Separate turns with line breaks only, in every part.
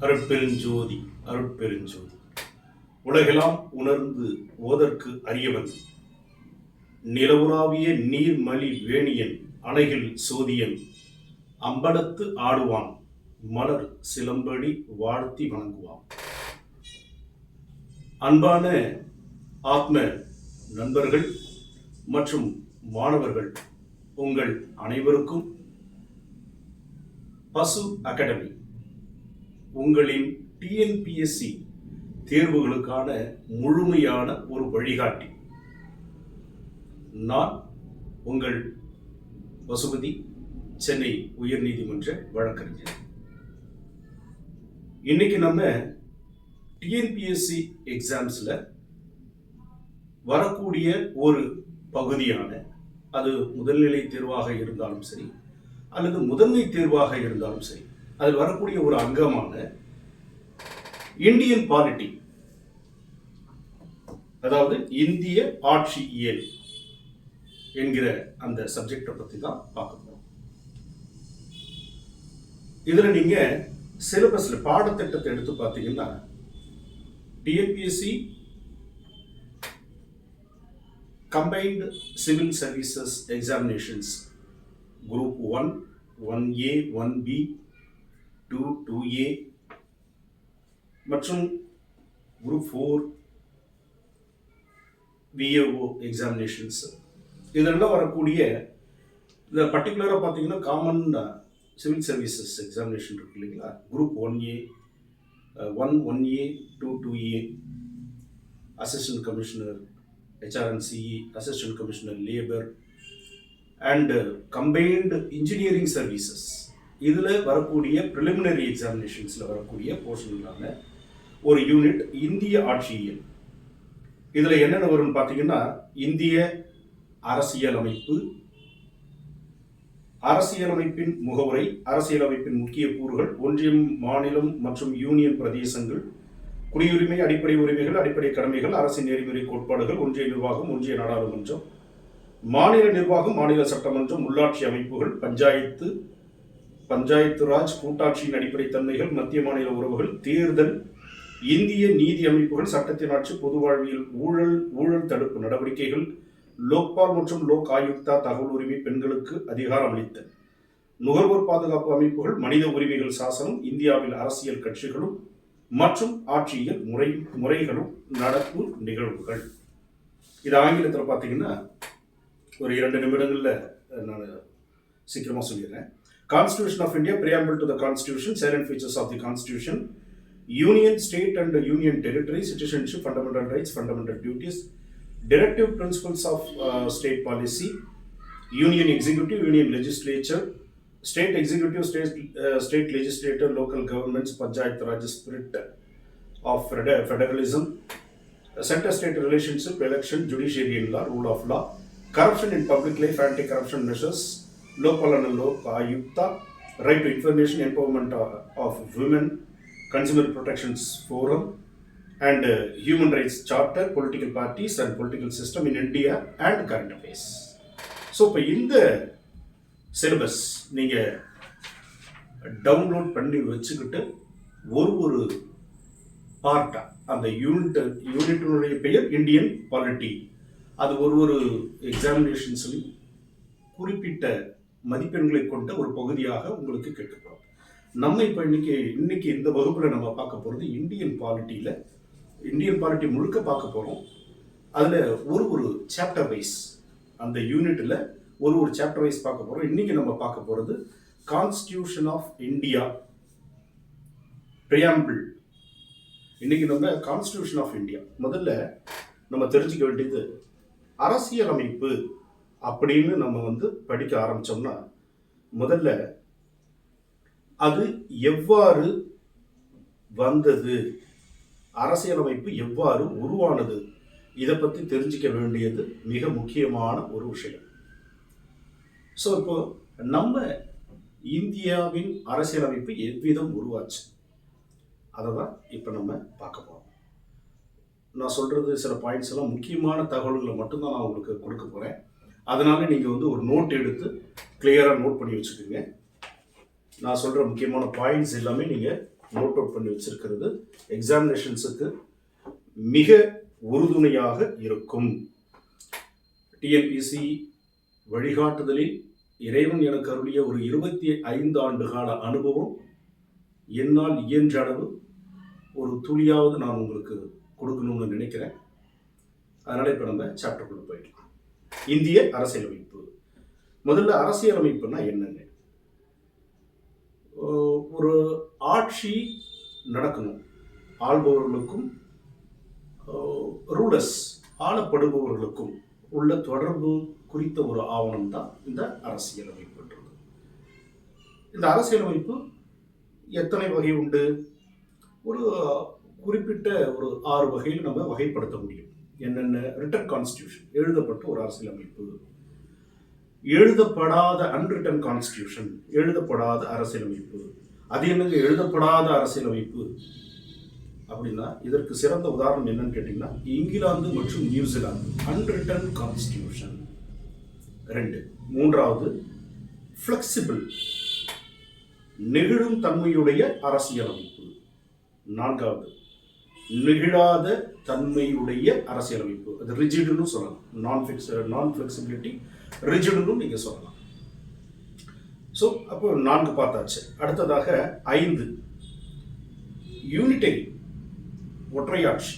அருட்பெருஞ்சோதி அருட்பெருஞ்சோதி உலகெல்லாம் உணர்ந்து ஓதற்கு அரியவன் நிலவுலாவிய நீர்மலி வேணியன் அணைகள் சோதியன் அம்பலத்து ஆடுவான் மலர் சிலம்படி வாழ்த்தி வணங்குவான். அன்பான ஆத்ம நண்பர்கள் மற்றும் மாணவர்கள் உங்கள் அனைவருக்கும் பசு அகாடமி உங்களின் டிஎன்பிஎஸ்சி தேர்வுகளுக்கான முழுமையான ஒரு வழிகாட்டி. நான் உங்கள் பசுபதி, சென்னை உயர்நீதிமன்ற வழக்கறிஞர். இன்னைக்கு நம்ம டிஎன்பிஎஸ்சி எக்ஸாம்ஸ்ல வரக்கூடிய ஒரு பகுதியான, அது முதல்நிலை தேர்வாக இருந்தாலும் சரி அல்லது முதன்மை தேர்வாக இருந்தாலும் சரி, அதில் வரக்கூடிய ஒரு அங்கமான இந்தியன் பாலிட்டி, அதாவது இந்திய ஆட்சியியல் என்கிற அந்த சப்ஜெக்டை பத்தி தான் பார்க்க போறோம். இதுல நீங்க சிலபஸ்ல பாடத்திட்டத்தை எடுத்து பார்த்தீங்கன்னா TNPSC combined civil services examinations group 1, 1A, 1B, 2, 2A மற்றும் குரூப் 4 VAO எக்ஸாமினேஷன்ஸ், இதெல்லாம் வரக்கூடிய இந்த பர்டிகுலராக பார்த்தீங்கன்னா காமன் சிவில் சர்வீசஸ் எக்ஸாமினேஷன் இருக்கு இல்லைங்களா, group 1A, 1A, 2, 2A, assistant commissioner HRNCE, assistant commissioner labour and combined engineering services, இதில் வரக்கூடிய ப்ரிலிமினரி எக்ஸாமினேஷன்ஸில் வரக்கூடிய போர்ஷன்களான ஒரு யூனிட் இந்திய ஆட்சியியல். இதில் என்னென்ன வரும்னு பார்த்தீங்கன்னா இந்திய அரசியலமைப்பு, அரசியலமைப்பின் முகவுரை, அரசியலமைப்பின் முக்கிய கூறுகள், ஒன்றியம், மாநிலம் மற்றும் யூனியன் பிரதேசங்கள், குடியுரிமை, அடிப்படை உரிமைகள், அடிப்படை கடமைகள், அரசின் நெறிமுறை கோட்பாடுகள், ஒன்றிய நிர்வாகம், ஒன்றிய நாடாளுமன்றம், மாநில நிர்வாகம், மாநில சட்டமன்றம், உள்ளாட்சி அமைப்புகள், பஞ்சாயத்து ராஜ், கூட்டாட்சியின் அடிப்படை தன்மைகள், மத்திய மாநில உறவுகள், தேர்தல், இந்திய நீதி அமைப்புகள், சட்டத்தின் ஆட்சி, பொது வாழ்வியல், ஊழல் தடுப்பு நடவடிக்கைகள், லோக்பால் மற்றும் லோக் ஆயுக்தா, தகவல் உரிமை, பெண்களுக்கு அதிகாரம் அளித்தல், நுகர்வோர் பாதுகாப்பு அமைப்புகள், மனித உரிமைகள் சாசனம், இந்தியாவில் அரசியல் கட்சிகளும் மற்றும் ஆட்சியியல் முறைகளும் நடப்பு நிகழ்வுகள். இது ஆங்கிலத்தில் பார்த்தீங்கன்னா ஒரு 2 நிமிடங்கள்ல நான் சீக்கிரமா சொல்லிடுறேன். Constitution of India, preamble to the Constitution, salient features of the Constitution, Union, State and Union Territory, citizenship, fundamental rights, fundamental duties, directive principles of state policy, Union Executive, Union Legislature, State Executive, State Legislature, local governments, Panchayat Raj, spirit of federalism, center-state relationship, election, judiciary and law, rule of law, corruption in public life, anti-corruption measures, Lokpal and Lok Ayukta, right to information, empowerment of women, consumer protections forum, and human rights charter, political parties and political system in India and current affairs. So, இப்போ இந்த syllabus நீங்க download பண்ணி வச்சுக்கிட்டு ஒரு பார்ட்டா அந்த யூனிட்டுடைய பெயர் Indian polity, அது ஒரு எக்ஸாமினேஷன்ஸ்லையும் குறிப்பிட்ட மதிப்பெண்களை கொண்ட ஒரு பகுதியாக உங்களுக்கு கேட்கப்படும். நம்ம இப்போ இன்னைக்கு இந்த வகுப்புல நம்ம பார்க்க போறது இந்தியன் பாலிட்டி முழுக்க பார்க்க போறோம். அதுல ஒரு சாப்டர் வைஸ், அந்த யூனிட்ல ஒரு சாப்டர் வைஸ் பார்க்க போறோம். இன்னைக்கு நம்ம பார்க்க போறது கான்ஸ்டிடியூஷன் ஆஃப் இந்தியா பிரியாம்பிள். இன்னைக்கு நம்ம கான்ஸ்டிடியூஷன் ஆஃப் இந்தியா, முதல்ல நம்ம தெரிஞ்சுக்க வேண்டியது அரசியலமைப்பு அப்படின்னு நம்ம படிக்க ஆரம்பிச்சோம்னா, முதல்ல அது எவ்வாறு வந்தது, அரசியலமைப்பு எவ்வாறு உருவானது, இதை பத்தி தெரிஞ்சுக்க வேண்டியது மிக முக்கியமான ஒரு விஷயம். ஸோ இப்போ நம்ம இந்தியாவின் அரசியலமைப்பு எவ்விதம் உருவாச்சு, அதை தான் இப்போ நம்ம பார்க்க போறோம். நான் சொல்றது சில பாயிண்ட்ஸ் எல்லாம் முக்கியமான தகவல்களை மட்டும்தான் நான் உங்களுக்கு கொடுக்க போறேன். அதனால நீங்க ஒரு நோட் எடுத்து கிளியரா நோட் பண்ணி வச்சுக்கோங்க. நான் சொல்ற முக்கியமான பாயிண்ட்ஸ் எல்லாமே நீங்க நோட் அவுட் பண்ணி வச்சிருக்கிறது எக்ஸாமினேஷன்ஸுக்கு மிக உறுதுணையாக இருக்கும். டிஎன்பிஎஸ்சி வழிகாட்டுதலில் இறைவன் எனக்கு அருளிய ஒரு 25 ஆண்டு கால அனுபவம் என்னால் இயன்ற அளவு ஒரு துளியாவது நான் உங்களுக்கு கொடுக்கணும்னு நினைக்கிறேன். அதனால இப்போ நம்ம சாப்டருக்குள்ள போயிடலாம். இந்திய அரசியலமைப்பு. முதல்ல அரசியலமைப்புனா என்னங்க? ஒரு ஆட்சி நடக்கணும், ஆள்பவர்களுக்கும் ரூலர்ஸ் ஆளப்படுபவர்களுக்கும் உள்ள தொடர்பு குறித்த ஒரு ஆவணம் தான் இந்த அரசியலமைப்புன்றது. இந்த அரசியலமைப்பு எத்தனை வகை உண்டு? ஒரு குறிப்பிட்ட ஒரு 6 வகையில் நம்ம வகைப்படுத்த முடியும். என்னென்ன? ரிட்டன் கான்ஸ்டியூஷன், எழுதப்பட்ட ஒரு அரசியலமைப்பு. எழுதப்படாத அன்ரிட்டன் கான்ஸ்டியூஷன், எழுதப்படாத அரசியலமைப்பு. அது என்னங்க எழுதப்படாத அரசியலமைப்பு அப்படின்னா, இதற்கு சிறந்த உதாரணம் என்னன்னு கேட்டீங்கன்னா, இங்கிலாந்து மற்றும் நியூசிலாந்து அன்ரிட்டன் கான்ஸ்டியூஷன் 2. 3வது ஃப்ளெக்சிபிள், நெகிழும் தன்மையுடைய அரசியலமைப்பு. 4வது நெகிழாத தன்மையுடைய அரசியலமைப்பு. அது ரிஜிடுன்னு சொல்லலாம். நான் ஃப்ளெக்சிபிலிட்டி ரிஜிடுன்னு நீங்க சொல்லலாம். ஸோ அப்போ 4 பார்த்தாச்சு. அடுத்ததாக 5 யூனிட்டரி, ஒற்றையாட்சி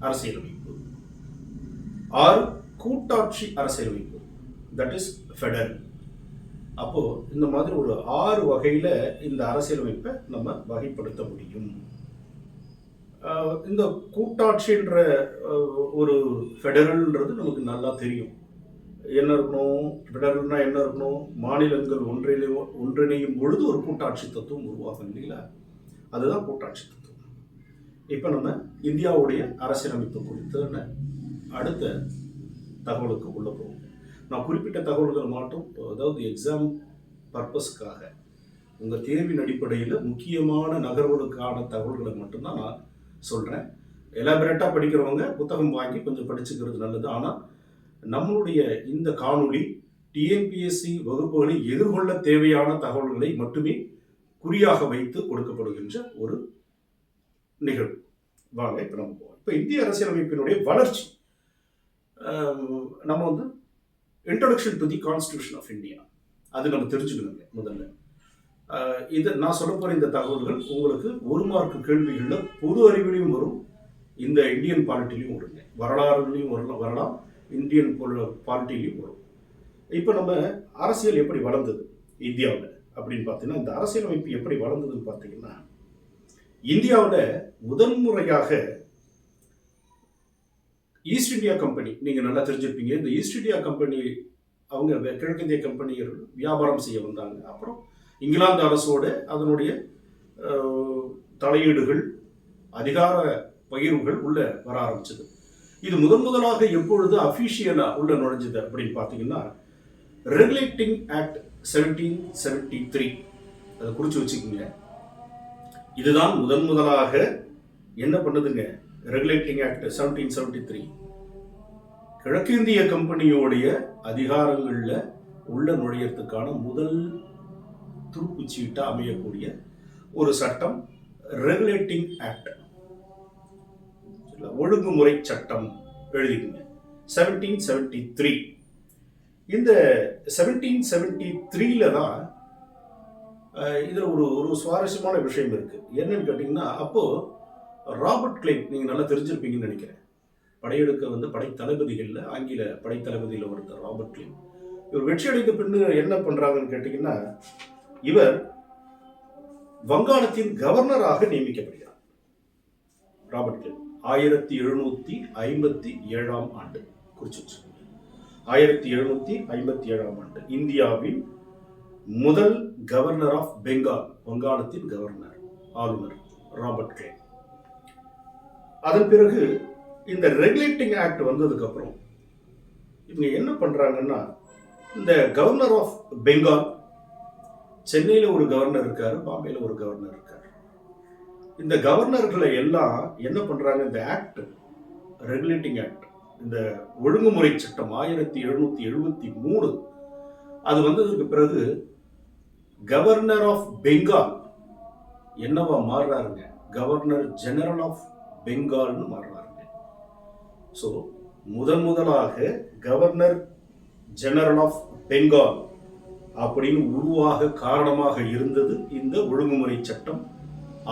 அரசியலமைப்பு. 6 கூட்டாட்சி அரசியலமைப்பு, தட் இஸ் ஃபெடரல். அப்போ இந்த மாதிரி ஒரு 6 வகையில இந்த அரசியலமைப்பை நம்ம வகைப்படுத்த முடியும். இந்த கூட்டாட்சின்ற ஒரு ஃபெடரல்ன்றது நமக்கு நல்லா தெரியும். என்ன இருக்கணும்? ஃபெடரல்னா என்ன இருக்கணும்? மாநிலங்கள் ஒன்றிணையும் பொழுது ஒரு கூட்டாட்சி தத்துவம் உருவாகும் இல்லைங்களா? அதுதான் கூட்டாட்சி தத்துவம். இப்போ நம்ம இந்தியாவுடைய அரசியலமைப்பு குறித்த அடுத்த தகவலுக்கு உள்ள போவோம். நான் குறிப்பிட்ட தகவல்கள் மட்டும், அதாவது எக்ஸாம் பர்பஸ்க்காக உங்கள் தேர்வின் அடிப்படையில் முக்கியமான நகர்வுகளுக்கான தகவல்களை மட்டும்தான் நான் சொல்கிறேன். எலாபரேட்டாக படிக்கிறவங்க புத்தகம் வாங்கி கொஞ்சம் படிச்சுக்கிறது நல்லது. ஆனால் நம்மளுடைய இந்த காணொளி டிஎன்பிஎஸ்சி வகுப்புகளில் எதிர்கொள்ள தேவையான தகவல்களை மட்டுமே குறியாக வைத்து கொடுக்கப்படுகின்ற ஒரு நிகழ்வு. வாங்க இப்போ நம்ம போவோம். இப்போ இந்திய அரசியலமைப்பினுடைய வளர்ச்சி, நம்ம introduction to the constitution of India, அது நம்ம தெரிஞ்சுக்கணுங்க. முதல்ல இது நான் சொல்ல போகிற இந்த தகவல்கள் உங்களுக்கு 1 மார்க் கேள்விகளில் பொது அறிவிலையும் வரும், இந்த இந்தியன் பாலிட்டிலையும் வருங்க, வரலாறுலையும் வரலாம், இந்தியன் பாலிட்டிலையும் வரும். இப்போ நம்ம அரசியல் எப்படி வளர்ந்தது இந்தியாவில் அப்படின்னு பார்த்தீங்கன்னா, இந்த அரசியலமைப்பு எப்படி வளர்ந்ததுன்னு பார்த்தீங்கன்னா, இந்தியாவில் முதன்முறையாக ஈஸ்ட் இந்தியா கம்பெனி, நீங்கள் நல்லா தெரிஞ்சிருப்பீங்க. இந்த ஈஸ்ட் இந்தியா கம்பெனி அவங்க கிழக்கிந்திய கம்பெனிகள் வியாபாரம் செய்ய வந்தாங்க. அப்புறம் இங்கிலாந்து அரசோடு அதனுடைய தலையீடுகள், அதிகார பகிர்வுகள் உள்ள வர ஆரம்பிச்சது. இது முதலாக எப்பொழுது அஃபிஷியலாக உள்ள நுழைஞ்சது அப்படின்னு பார்த்தீங்கன்னா, ரெகுலேட்டிங் ஆக்ட் 1773, அதை குறித்து வச்சுக்கோங்க. இதுதான் முதலாக என்ன பண்ணுதுங்க? ரெகுலேட்டிங் ஆக்ட் 1773 கிழக்கிந்திய கம்பெனியோடைய அதிகாரங்களில் உள்ள நுழையறதுக்கான முதல் துருப்புச்சீட்டா அமையக்கூடிய ஒரு சட்டம் ரெகுலேட்டிங் ஆக்ட், ஒழுங்குமுறை சட்டம் எழுதிக்குங்க. 1773. இந்த 1773ல தான் இதில் ஒரு சுவாரஸ்யமான விஷயம் இருக்கு. என்னன்னு கேட்டிங்கன்னா, அப்போ ராபர்ட் கிளைவ், நீங்கள் நல்லா தெரிஞ்சிருப்பீங்கன்னு நினைக்கிறேன், படையெடுக்க படை தளபதிகளில், ஆங்கில படை தளபதியில் ஒருத்தர் ராபர்ட் கிளைவ். இவர் வெற்றி அடைந்த பின்னு என்ன பண்றாங்கன்னு கேட்டிங்கன்னா, இவர் வங்காளத்தின் கவர்னராக நியமிக்கப்படுகிறார். ராபர்ட் கிளைவ் 1757ஆம் ஆண்டு குறிச்சு வச்சுக்கோங்க. 1757ஆம் ஆண்டு இந்தியாவின் முதல் கவர்னர் ஆஃப் பெங்கால், வங்காளத்தின் கவர்னர், ஆளுநர் ராபர்ட் கிளைவ். அதன் பிறகு இந்த ரெகுலேட்டிங் ஆக்ட் வந்ததுக்கு அப்புறம் இவங்க என்ன பண்றாங்கன்னா, இந்த கவர்னர் ஆஃப் பெங்கால், சென்னையில் ஒரு கவர்னர் இருக்காரு, பாம்பேல ஒரு கவர்னர் இருக்காரு. இந்த கவர்னர்களை எல்லாம் என்ன பண்றாங்க, இந்த ஆக்ட், ரெகுலேட்டிங் ஆக்ட், இந்த ஒழுங்குமுறை சட்டம் 1773 அது வந்ததுக்கு பிறகு கவர்னர் ஆஃப் பெங்கால் என்னவா மாறுறாருங்க? கவர்னர் ஜெனரல் ஆஃப் பெங்கால்னு மாறுறாருங்க. ஸோ முதலாக கவர்னர் ஜெனரல் ஆஃப் பெங்கால் அப்படின்னு உருவாக காரணமாக இருந்தது இந்த ஒழுங்குமுறை சட்டம்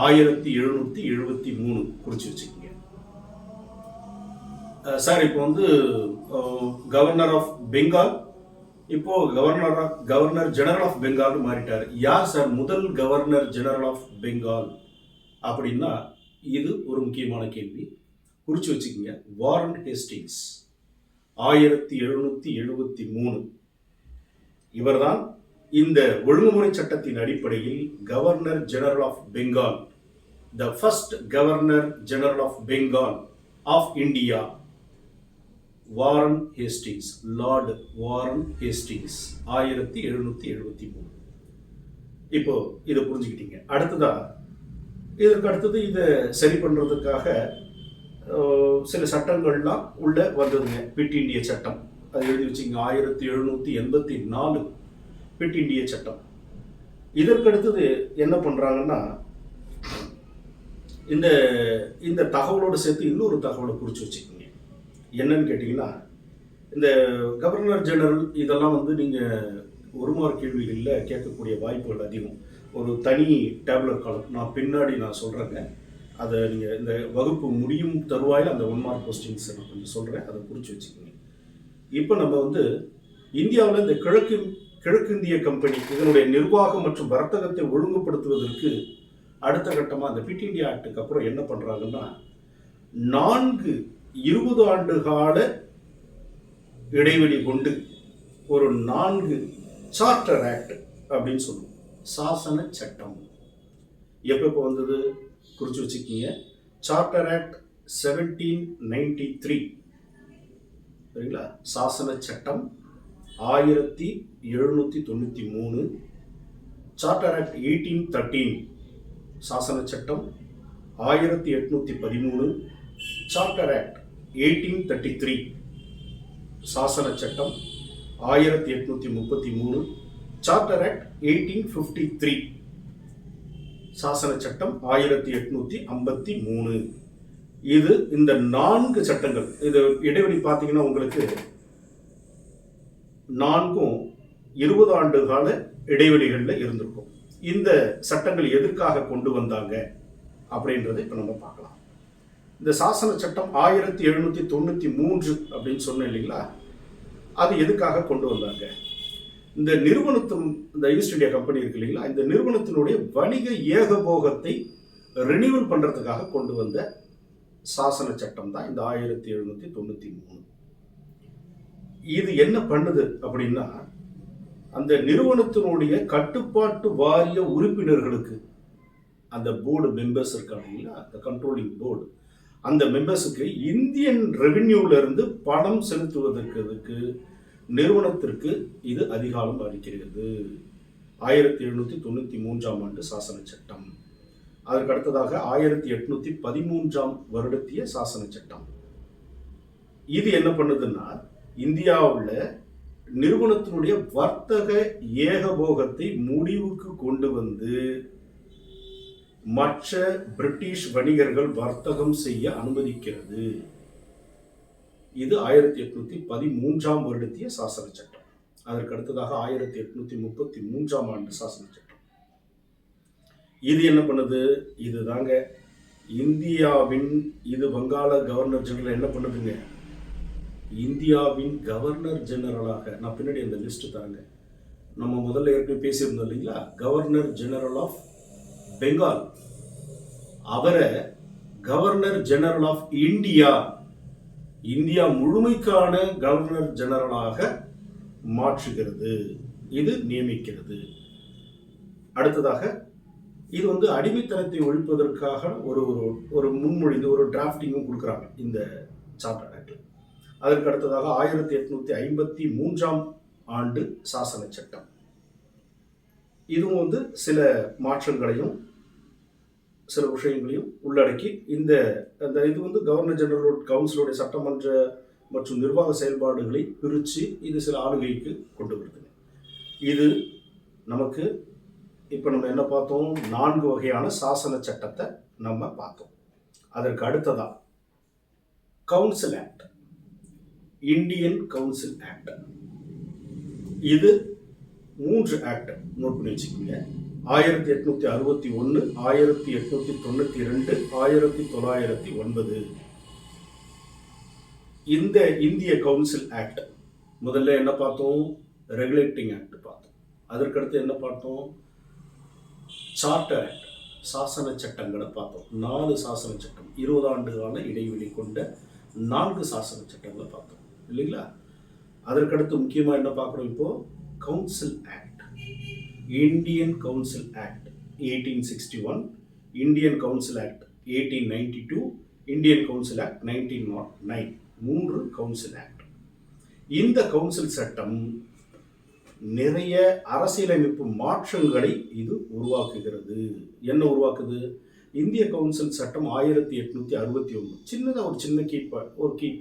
1773. குறிச்சு வச்சுக்கோங்க சார். இப்போ வந்து கவர்னர் ஆஃப் பெங்கால் இப்போ கவர்னர் ஜெனரல் ஆஃப் பெங்கால் மாறிட்டார். யார் சார் முதல் கவர்னர் ஜெனரல் ஆஃப் பெங்கால் அப்படின்னா இது ஒரு முக்கியமான கேள்வி. குறிச்சு வச்சுக்கோங்க. Warren Hastings 1773. இவர்தான் இந்த ஒழுங்குமுறை சட்டத்தின் அடிப்படையில் governor general of Bengal, the first governor general of Bengal of India, Warren Hastings, lord Warren Hastings 1773. இப்போ இதை புரிஞ்சுக்கிட்டீங்க. இதற்கு அடுத்தது இதை சரி பண்றதுக்காக சில சட்டங்கள்லாம் உள்ள வந்ததுங்க. பிட் இந்திய சட்டம், அது எழுதி வச்சுங்க. 1784 பிட் இந்திய சட்டம். இதற்கு அடுத்தது என்ன பண்றாங்கன்னா, இந்த இந்த தகவலோடு சேர்த்து இன்னொரு தகவலை குறிச்சு வச்சுக்கோங்க. என்னன்னு கேட்டீங்கன்னா, இந்த கவர்னர் ஜெனரல் இதெல்லாம் வந்து நீங்க ஒரு மார்க் கேள்விகளில் கேட்கக்கூடிய வாய்ப்புகள் அதிகம். ஒரு தனி டேப்லெட் காலம் நான் பின்னாடி சொல்றேங்க. அதை நீங்கள் இந்த வகுப்பு முடியும் தருவாயில் அந்த 1 மார்க் கொஸ்டின்ஸ் நான் கொஞ்சம் சொல்கிறேன், அதை குறித்து வச்சுக்கோங்க. இப்போ நம்ம வந்து இந்தியாவில் இந்த கிழக்கிந்திய கம்பெனி இதனுடைய நிர்வாகம் மற்றும் வர்த்தகத்தை ஒழுங்குபடுத்துவதற்கு அடுத்த கட்டமாக அந்த பிட் இந்தியா ஆக்டுக்கு அப்புறம் என்ன பண்ணுறாங்கன்னா, 20 ஆண்டு கால இடைவெளி கொண்டு ஒரு 4 சார்ட்டர் ஆக்ட் அப்படின்னு சொல்லுவோம், சாசன சட்டம். எப்போ வந்தது குறிச்சு வச்சுக்கீங்க. சார்ட்டர் ஆக்ட் 1793, சரிங்களா? சாசன சட்டம் 1793. சார்ட்டர் ஆக்ட் 1813 சாசன சட்டம் 1813. சார்ட்டர் ஆக்ட் 1833 சாசன சட்டம் 1833. சார்ட்டர் ஆக்ட் 1853 சாசன சட்டம் 1853. இது இந்த 4 சட்டங்கள். இது இடைவெளி பார்த்தீங்கன்னா உங்களுக்கு 4ம் 20 ஆண்டு கால இடைவெளிகளில் இருந்திருக்கும். இந்த சட்டங்கள் எதற்காக கொண்டு வந்தாங்க அப்படின்றத இப்போ நம்ம பார்க்கலாம். இந்த சாசன சட்டம் 1793 அப்படின்னு சொன்னேன் இல்லைங்களா, அது எதுக்காக கொண்டு வந்தாங்க? இந்த நிறுவனத்தின், இந்த ஈஸ்ட் இந்தியா கம்பெனி இருக்கு இல்லைங்களா, இந்த நிறுவனத்தினுடைய வணிக ஏகபோகத்தை ரினியூவல் பண்றதுக்காக கொண்டு வந்த சாசன சட்டம் தான் இந்த 1793. இது என்ன பண்ணுது அப்படின்னா, அந்த நிறுவனத்தினுடைய கட்டுப்பாட்டு வாரிய உறுப்பினர்களுக்கு, அந்த போர்டு மெம்பர்ஸ் இருக்காங்க இல்லைங்களா, அந்த கண்ட்ரோலிங் போர்டு, அந்த மெம்பர்ஸுக்கு இந்தியன் ரெவென்யூல இருந்து பணம் செலுத்துவதற்கு நிறுவனத்திற்கு இது அதிகாரம் அளிக்கிறது. 1793ஆம் ஆண்டு சாசன சட்டம். அதற்கு அடுத்ததாக 1813ஆம் வருடத்திய சாசன சட்டம். இது என்ன பண்ணுதுன்னா, இந்தியாவில் நிறுவனத்தினுடைய வர்த்தக ஏகபோகத்தை முடிவுக்கு கொண்டு வந்து மற்ற பிரிட்டிஷ் வணிகர்கள் வர்த்தகம் செய்ய அனுமதிக்கிறது. இது 1813ஆம் வருடத்திய சாசன சட்டம். அதற்கு அடுத்ததாக 1833ஆம் ஆண்டு சாசன சட்டம். இது என்ன பண்ணுது? இதுதாங்க இந்தியாவின், இது வங்காள கவர்னர் ஜெனரல் என்ன பண்ணுதுங்க, இந்தியாவின் கவர்னர் ஜெனரலாக, நான் பின்னாடி அந்த லிஸ்ட் தரேங்க, நம்ம முதல்ல ஏற்கனவே பேசியிருந்தோம் இல்லைங்களா, கவர்னர் ஜெனரல் ஆஃப் பெங்கால், அவரை governor general of India, India முழுமைக்கான கவர்னர் ஜெனரலாக மாற்றுகிறது, இது நியமிக்கிறது. அடுத்ததாக இது வந்து அடிமைத்தனத்தை ஒழிப்பதற்காக ஒரு முன்மொழிந்து ஒரு டிராஃப்டிங்கும் கொடுக்குறாங்க இந்த சார்ட்டர் ஆக்ட். அதற்கு அடுத்ததாக 1853ஆம் ஆண்டு சாசன சட்டம். இதுவும் வந்து சில மாற்றங்களையும் சில விஷயங்களையும் உள்ளடக்கி இந்த இது வந்து கவர்னர் ஜெனரல் கவுன்சிலுடைய சட்டமன்ற மற்றும் நிர்வாக செயல்பாடுகளை பிரித்து இது சில ஆளுகைக்கு கொண்டு வருது. இது நமக்கு இப்போ நம்ம என்ன பார்த்தோம்? 4 வகையான சாசன சட்டத்தை நம்ம பார்த்தோம். அதற்கு அடுத்ததா council act, Indian council act. இது 3 ஆக்ட் நோட் பண்ணி வச்சுக்கோங்க. 1861, 1892, 1909. இந்த இந்திய கவுன்சில் ஆக்ட் முதல்ல என்ன பார்த்தோம்? ரெகுலேட்டிங் ஆக்ட் பார்த்தோம். அதற்கடுத்து என்ன பார்த்தோம்? சார்ட்டர் ஆக்ட், சாசன சட்டங்களை பார்த்தோம். 4 சாசன சட்டம், 20 ஆண்டு கால இடைவெளி கொண்ட 4 சாசன சட்டங்களை பார்த்தோம் இல்லைங்களா? அதற்கடுத்து முக்கியமாக என்ன பார்க்குறோம்? இப்போ council act, Indian council act 1861, Indian council act 1892, Indian council act 1909. 3 council act. இந்த கவுன்சில் சட்டம் நிறைய அரசியலமைப்பு மாற்றங்களை இது உருவாக்குகிறது. என்ன உருவாக்குது? இந்திய கவுன்சில் சட்டம் 1861 சின்னதாக ஒரு சின்ன கீ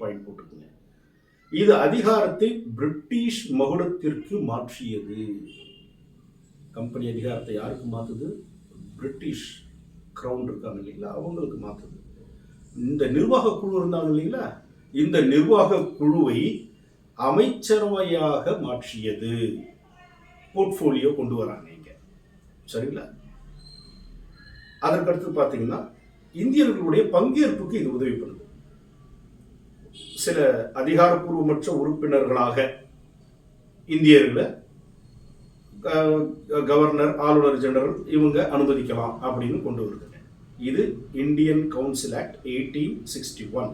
பாயிண்ட் போட்டுக்குங்க. இது அதிகாரத்தை பிரிட்டிஷ் மகுடத்திற்கு மாற்றியது. கம்பெனி அதிகாரத்தை யாருக்கு மாற்றுது? பிரிட்டிஷ் கிரவுன் இருக்காங்க இல்லைங்களா, அவங்களுக்கு மாற்றுது. இந்த நிர்வாக குழு இருந்தாங்க இல்லைங்களா, இந்த நிர்வாக குழுவை அமைச்சரவையாக மாற்றியது. போர்ட்ஃபோலியோ கொண்டு வராங்க இங்க, சரிங்களா? அதற்கடுத்து பார்த்தீங்கன்னா இந்தியர்களுடைய பங்கேற்புக்கு இது உதவி பண்ணுது. சில அதிகாரப்பூர்வமற்ற உறுப்பினர்களாக இந்தியர்களை கவர்னர், ஆளுநர் ஜெனரல் இவங்க அனுமதிக்கலாம் அப்படின்னு கொண்டு வருதுங்க. இது இந்தியன் கவுன்சில் ஆக்ட் 1861.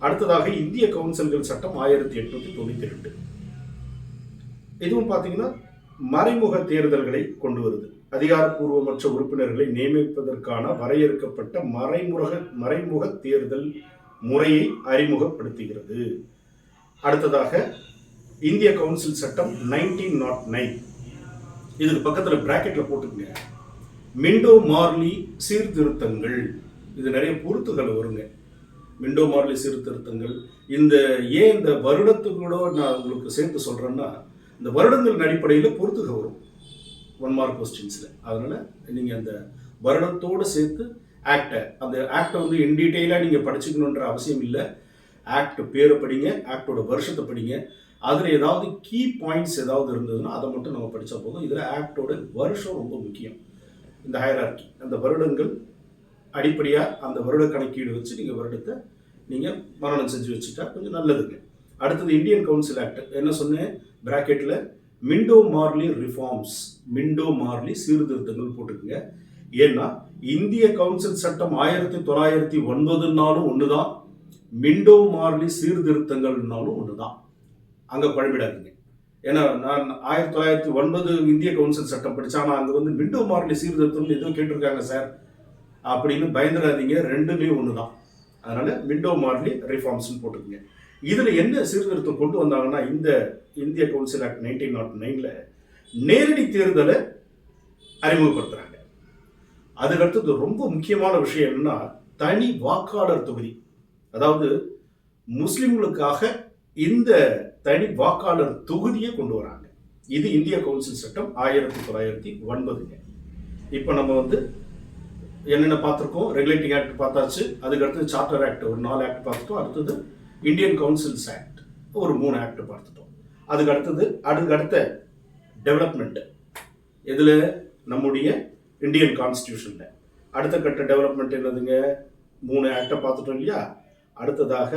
அடுத்ததாக இந்திய கவுன்சில்கள் சட்டம் 1892. இதுவும் பார்த்தீங்கன்னா மறைமுக தேர்தல்களை கொண்டு வருது. அதிகாரப்பூர்வமற்ற உறுப்பினர்களை நியமிப்பதற்கான வரையறுக்கப்பட்ட மறைமுக தேர்தல் முறையை அறிமுகப்படுத்துகிறது. அடுத்ததாக இந்திய கவுன்சில் சட்டம் 1909. இதுக்கு பக்கத்தில் பிராக்கெட்ல போட்டுக்கங்க, மிண்டோ மார்லி சீர்திருத்தங்கள். இது நிறைய பொறுத்துகள் வருங்க. மிண்டோ மார்லி சீர்திருத்தங்கள் ஏன் இந்த வருடத்துக்கூட நான் உங்களுக்கு சேர்த்து சொல்றேன்னா, இந்த வருடங்களின் அடிப்படையில் பொறுத்துக வரும் 1 மார்க் கொஸ்டின்ஸில். அதனால் நீங்கள் அந்த வருடத்தோடு சேர்த்து அந்த ஆக்டை வந்து இன் டீட்டெயிலாக நீங்கள் படிச்சுக்கணுன்ற அவசியம் இல்லை. ஆக்ட் பேரை படிங்க, ஆக்டோட வருஷத்தை படிங்க. அதில் ஏதாவது கீ பாயிண்ட்ஸ் ஏதாவது இருந்ததுன்னா அதை மட்டும் நம்ம படித்தா போதும். இதில் ஆக்டோட வருஷம் ரொம்ப முக்கியம். இந்த ஹைரார்கி, அந்த வருடங்கள் அடிப்படையாக அந்த வருட கணக்கீடு வச்சு நீங்கள் வருடத்தை நீங்கள் மரணம் செஞ்சு வச்சுட்டா கொஞ்சம் நல்லதுங்க. அடுத்தது இந்தியன் கவுன்சில் ஆக்ட் என்ன சொன்னேன்? பிராக்கெட்டில் Minto Morley reforms, Minto Morley சீர்திருத்தங்கள் போட்டுக்குங்க. ஏன்னா இந்திய கவுன்சில் சட்டம் 1909னாலும் ஒன்று தான், மிண்டோ மார்லி சீர்திருத்தங்கள்னாலும் ஒன்று தான். அங்கே குழம்பிடாதீங்க. ஏன்னா நான் 1909 இந்திய கவுன்சில் சட்டம் படித்தா, ஆனால் அங்கே வந்து மிண்டோ மார்லி சீர்திருத்தம்னு எதுவும் கேட்டிருக்காங்க சார் அப்படின்னு பயந்துடாதீங்க. ரெண்டுமே ஒன்று தான். அதனால மிண்டோ மார்லி ரிஃபார்ம்ஸ்னு போட்டுக்குங்க. இதில் என்ன சீர்திருத்தம் கொண்டு வந்தாங்கன்னா, இந்த இந்திய கவுன்சில் ஆக்ட் 1909ல் நேரடி தேர்தலை அறிமுகப்படுத்துறாங்க. அதுக்கடுத்தது ரொம்ப முக்கியமான விஷயம் என்னன்னா, தனி வாக்காளர் தொகுதி. அதாவது முஸ்லிம்களுக்காக இந்த தனி வாக்காளர் தொகுதியை கொண்டு வராங்க. இது இந்திய கவுன்சில் சட்டம் 1909. இப்போ நம்ம வந்து என்னென்ன பார்த்துருக்கோம்? ரெகுலேட்டிங் ஆக்ட் பார்த்தாச்சு. அதுக்கடுத்து சார்ட்டர் ஆக்ட் ஒரு 4 ஆக்ட் பார்த்துட்டோம். அடுத்தது இந்தியன் கவுன்சில்ஸ் ஆக்ட் ஒரு 3 ஆக்ட் பார்த்துட்டோம். அதுக்கடுத்த டெவலப்மெண்ட் இதில் நம்முடைய இந்தியன் கான்ஸ்டியூஷனில் அடுத்த கட்ட டெவலப்மெண்ட் என்னதுங்க? 3 ஆக்டை பார்த்துட்டோம் இல்லையா? அடுத்ததாக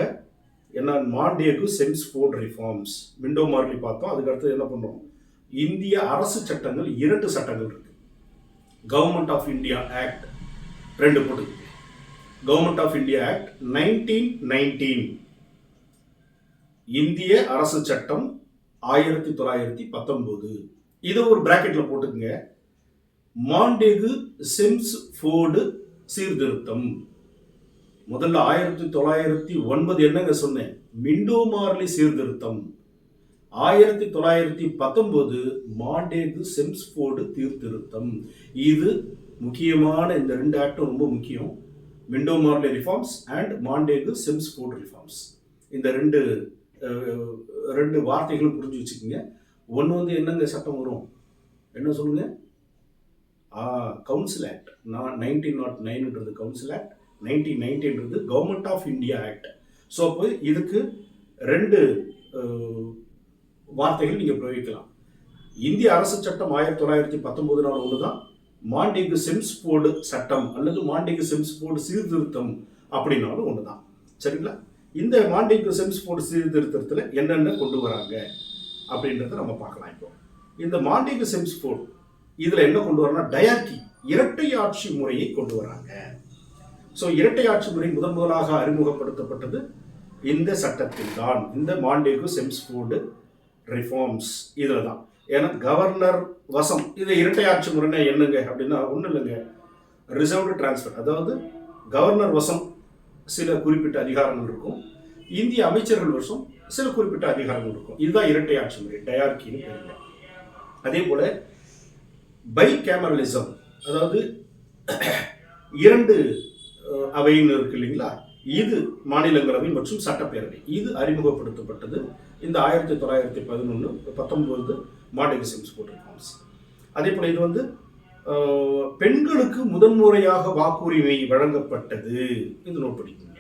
என்ன? மாண்டேகு செம்ஸ்ஃபோர்ட் ரிஃபார்ம்ஸ், மிண்டோ மார்லி பார்த்தோம். அதுக்கடுத்து என்ன பண்ணோம்? இந்திய அரசு சட்டங்கள் 2 சட்டங்கள் இருக்கு. கவர்மெண்ட் ஆஃப் இந்தியா ஆக்ட் 2 போட்டு, கவர்மெண்ட் ஆஃப் இந்தியா ஆக்ட் 1919, இந்திய அரசு சட்டம் 1919. இதை ஒரு பிராக்கெட்ல போட்டுக்குங்க. மாண்டேகு செம்ஸ்ஃபோர்டு சீர்திருத்தம். முதல்ல 1909 என்னங்க சொன்னேன்? மிண்டோ மார்லி சீர்திருத்தம். 1919 மாண்டேகு செம்ஸ்ஃபோர்டு சீர்திருத்தம். இது முக்கியமான இந்த 2 ஆக்டும் ரொம்ப முக்கியம். Minto Morley reforms and Montagu Chelmsford reforms. இந்த ரெண்டு வார்த்தைகளும் புரிஞ்சு வச்சுக்கோங்க. ஒன்று வந்து என்னங்க சட்டம் வரும்? என்ன சொல்லுங்க? Council act. 1909ன்றது கவுன்சில் ஆக்ட், 1990ன்றது government of India act. So அப்போ இதுக்கு ரெண்டு வார்த்தைகள் நீங்கள் பிரயோகிக்கலாம். இந்திய அரசு சட்டம் 1919 ஒன்று தான். மாண்டேகு செம்ஸ்போர்டு சட்டம் அல்லது மாண்டேகு செம்ஸ்போர்டு சீர்திருத்தம் அப்படின்னாலும் ஒன்று தான். சரிங்களா? இந்த மாண்டேகு செம்ஸ்போர்டு சீர்திருத்தத்தில் என்னென்ன கொண்டு வராங்க அப்படின்றத நம்ம பார்க்கலாம். இப்போ இந்த மாண்டேகு செம்ஸ்போர்டு இதில் என்ன கொண்டு வராங்கன்னா டயார்கி, இரட்டை ஆட்சி முறையை கொண்டு வராங்க. ஸோ இரட்டை ஆட்சி முறை முதலாக அறிமுகப்படுத்தப்பட்டது இந்த சட்டத்தில் தான், இந்த மாண்டேகு செம்ஸ்போர்டு ரிஃபார்ம்ஸ் இதில் தான். ஏன்னா கவர்னர் வசம், இது இரட்டை ஆட்சி முறைனா என்னங்க அப்படின்னா ஒன்றும் இல்லைங்க, ரிசர்வ்டு டிரான்ஸ்ஃபர். அதாவது கவர்னர் வசம் சில குறிப்பிட்ட அதிகாரங்கள் இருக்கும், இந்திய அமைச்சர்கள் வசம் சில குறிப்பிட்ட அதிகாரங்கள் இருக்கும். இதுதான் இரட்டை ஆட்சி முறை, டயார்கின்னு பேருங்க. அதே போல பை கேமரலிசம், அதாவது இரண்டு அவைன்னு இருக்கு இல்லைங்களா, இது மாநிலங்களவை மற்றும் சட்டப்பேரவை, இது அறிமுகப்படுத்தப்பட்டது இந்த 1919 மாண்டேகு செம்ஸ்போர்டு ரிஃபார்ம்ஸ். அதே போல இது வந்து பெண்களுக்கு முதன்முறையாக வாக்குரிமை வழங்கப்பட்டது. இது நோட் பண்ணிக்கோங்க.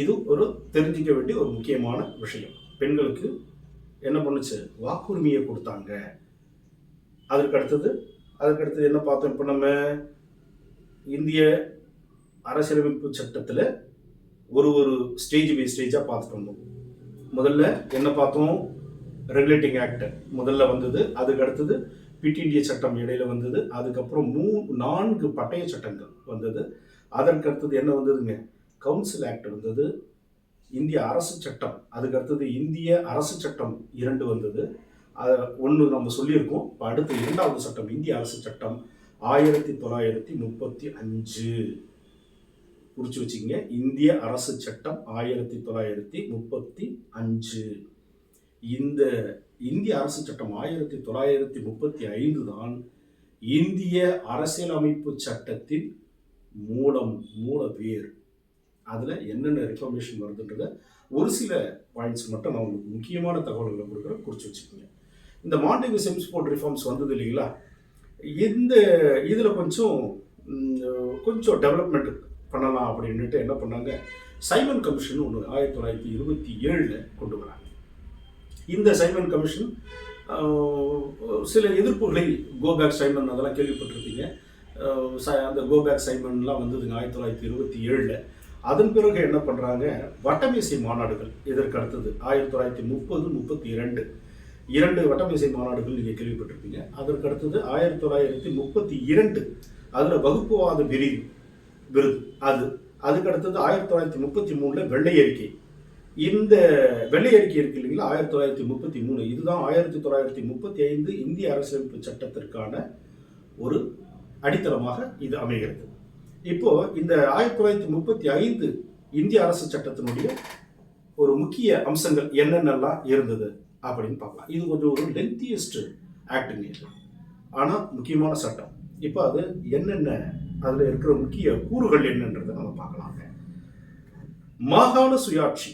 இது ஒரு தெரிஞ்சிக்க வேண்டிய ஒரு முக்கியமான விஷயம். பெண்களுக்கு என்ன பண்ணுச்சு, வாக்குரிமையை கொடுத்தாங்க. அதற்கு அடுத்தது என்ன பார்த்தோம், இப்போ நம்ம இந்திய அரசியலமைப்பு சட்டத்தில் ஒரு ஸ்டேஜ் பை ஸ்டேஜாக பார்த்துட்டு வந்தோம். முதல்ல என்ன பார்த்தோம், ரெகுலேட்டிங் ஆக்ட் முதல்ல வந்தது, அதுக்கு அடுத்தது பிட் இந்திய சட்டம் இடையில வந்தது, அதுக்கப்புறம் 4 பட்டய சட்டங்கள் வந்தது, அதற்கு அடுத்தது என்ன வந்ததுங்க, கவுன்சில் ஆக்ட் வந்தது, இந்திய அரசு சட்டம், அதுக்கு அடுத்தது இந்திய அரசு சட்டம் 2 வந்தது. ஒன்று நம்ம சொல்லியிருக்கோம். இப்போ அடுத்து 2வது சட்டம் இந்திய அரசு சட்டம் 1935. குறிச்சு வச்சுக்கோங்க, இந்திய அரசு சட்டம் 1935. இந்த இந்திய அரசு சட்டம் 1935 தான் இந்திய அரசியலமைப்பு சட்டத்தின் மூல வேர். அதில் என்னென்ன ரெஃபர்மேஷன் வருதுன்றத ஒரு சில பாயிண்ட்ஸ் மட்டும் நான் உங்களுக்கு முக்கியமான தகவல்களை கொடுக்குறேன், குறித்து வச்சுக்கோங்க. இந்த மாண்டேகு செம்ஸ்போர்டு ரிஃபார்ம்ஸ் வந்தது இல்லைங்களா, இந்த இதில் கொஞ்சம் டெவலப்மெண்ட் பண்ணலாம் அப்படின்ட்டு என்ன பண்ணாங்க, சைமன் கமிஷன் ஒன்று 1927 கொண்டு வராங்க. இந்த சைமன் கமிஷன் சில எதிர்ப்புகளை, கோபேக் சைமன் அதெல்லாம் கேள்விப்பட்டிருப்பீங்க. அந்த கோபேக் சைமன்லாம் வந்ததுங்க 1927. அதன் பிறகு என்ன பண்ணுறாங்க, வட்டமேசை மாநாடுகள். இதற்கு அடுத்தது 1930-32 2 வட்டமேசை மாநாடுகள் நீங்கள் கேள்விப்பட்டிருப்பீங்க. அதற்கு அடுத்தது 1932 அதில் வகுப்புவாத விருது அதுக்கு அடுத்தது 1933 வெள்ளை அறிக்கை. இந்த வெள்ளை அறிக்கை இருக்கு இல்லைங்களா 1933, இதுதான் 1935 இந்திய அரசியலமைப்பு சட்டத்திற்கான ஒரு அடித்தளமாக இது அமைகிறது. இப்போ இந்த 1935 இந்திய அரசு சட்டத்தினுடைய ஒரு முக்கிய அம்சங்கள் என்னென்னலாம் இருந்தது அப்படின்னு பார்க்கலாம். இது கொஞ்சம் ஒரு லென்த்தியஸ்ட் ஆக்டுங்க இது, ஆனால் முக்கியமான சட்டம். இப்போ அது என்னென்ன, அதில் இருக்கிற முக்கிய கூறுகள் என்னன்றதை நம்ம பார்க்கலாங்க. மாகாண சுயாட்சி,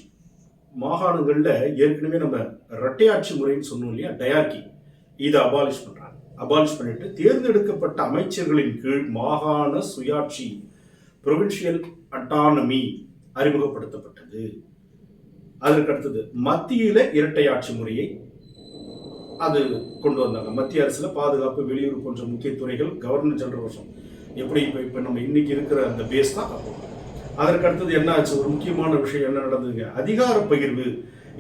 மாகாணங்களில் ஏற்கனவே நம்ம இரட்டையாட்சி முறைன்னு சொன்னோம் இல்லையா, டயார்கி, இதை அபாலிஷ் பண்ணுறாங்க. அபாலிஷ் பண்ணிட்டு தேர்ந்தெடுக்கப்பட்ட அமைச்சர்களின் கீழ் மாகாண சுயாட்சி, ப்ரொவின்சியல் அட்டானமி அறிமுகப்படுத்தப்பட்டது. அதற்கு அடுத்தது மத்தியில இரட்டை ஆட்சி முறையை அது கொண்டு வந்தாங்க. மத்திய அரசுல பாதுகாப்பு, வெளியுறவு போன்ற முக்கிய துறைகள் கவர்னர் ஜெனரல் வருஷம் எப்படி இப்போ நம்ம இன்னைக்கு இருக்கிற அந்த பேஸ் தான் அப்போ. அதற்கு அடுத்தது என்ன ஆச்சு, ஒரு முக்கியமான விஷயம் என்ன நடந்ததுங்க, அதிகார பகிர்வு.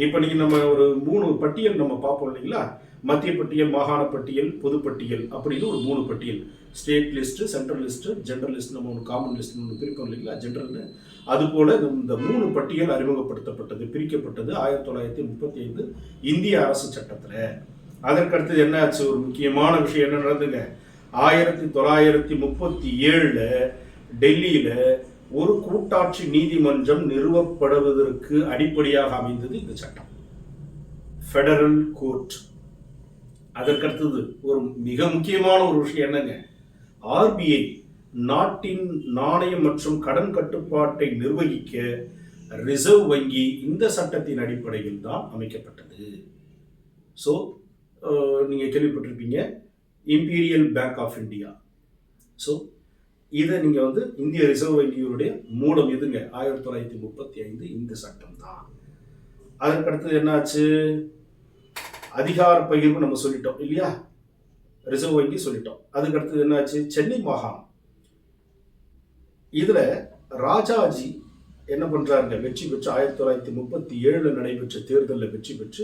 இப்போ நீங்க நம்ம ஒரு 3 பட்டியல் நம்ம பார்ப்போம் இல்லைங்களா, மத்திய பட்டியல், மாகாண பட்டியல், பொதுப்பட்டியல் அப்படின்னு ஒரு 3 பட்டியல். State list, central list, general list, நம்ம ஒரு காமன் லிஸ்ட் ஒன்று பிரிப்போம் இல்லைங்களா ஜெனரல்னு. அதுபோல இந்த 3 பட்டியல் அறிமுகப்படுத்தப்பட்டது, பிரிக்கப்பட்டது 1935 இந்திய அரசு சட்டத்தில். அதற்கு அடுத்தது என்ன ஆச்சு, ஒரு முக்கியமான விஷயம் என்ன நடந்ததுங்க, 1937 டெல்லியில ஒரு கூட்டாட்சி நீதிமன்றம் நிறுவப்படுவதற்கு அடிப்படையாக அமைந்தது இந்த சட்டம், ஃபெடரல் கோர்ட். அதற்கடுத்தது ஒரு மிக முக்கியமான ஒரு விஷயம் என்னங்க, ஆர்பிஐ, நாட்டின் நாணயம் மற்றும் கடன் கட்டுப்பாட்டை நிர்வகிக்க ரிசர்வ் வங்கி இந்த சட்டத்தின் அடிப்படையில் தான் அமைக்கப்பட்டது. ஸோ நீங்கள் கேள்விப்பட்டிருப்பீங்க imperial bank of India, so இதை நீங்கள் வந்து இந்திய ரிசர்வ் வங்கியுடைய மூலம் எதுங்க 1935 இந்த சட்டம் தான். அதற்கடுத்தது என்னாச்சு, அதிகார பகிர்வு நம்ம சொல்லிட்டோம் இல்லையா, ரிசர்வ் வங்கி சொல்லிட்டோம். அதுக்கடுத்தது என்னாச்சு, சென்னை மாகாணம். இதுல ராஜாஜி என்ன பண்றாருங்க, வெற்றி பெற்று 1937 நடைபெற்ற தேர்தலில் வெற்றி பெற்று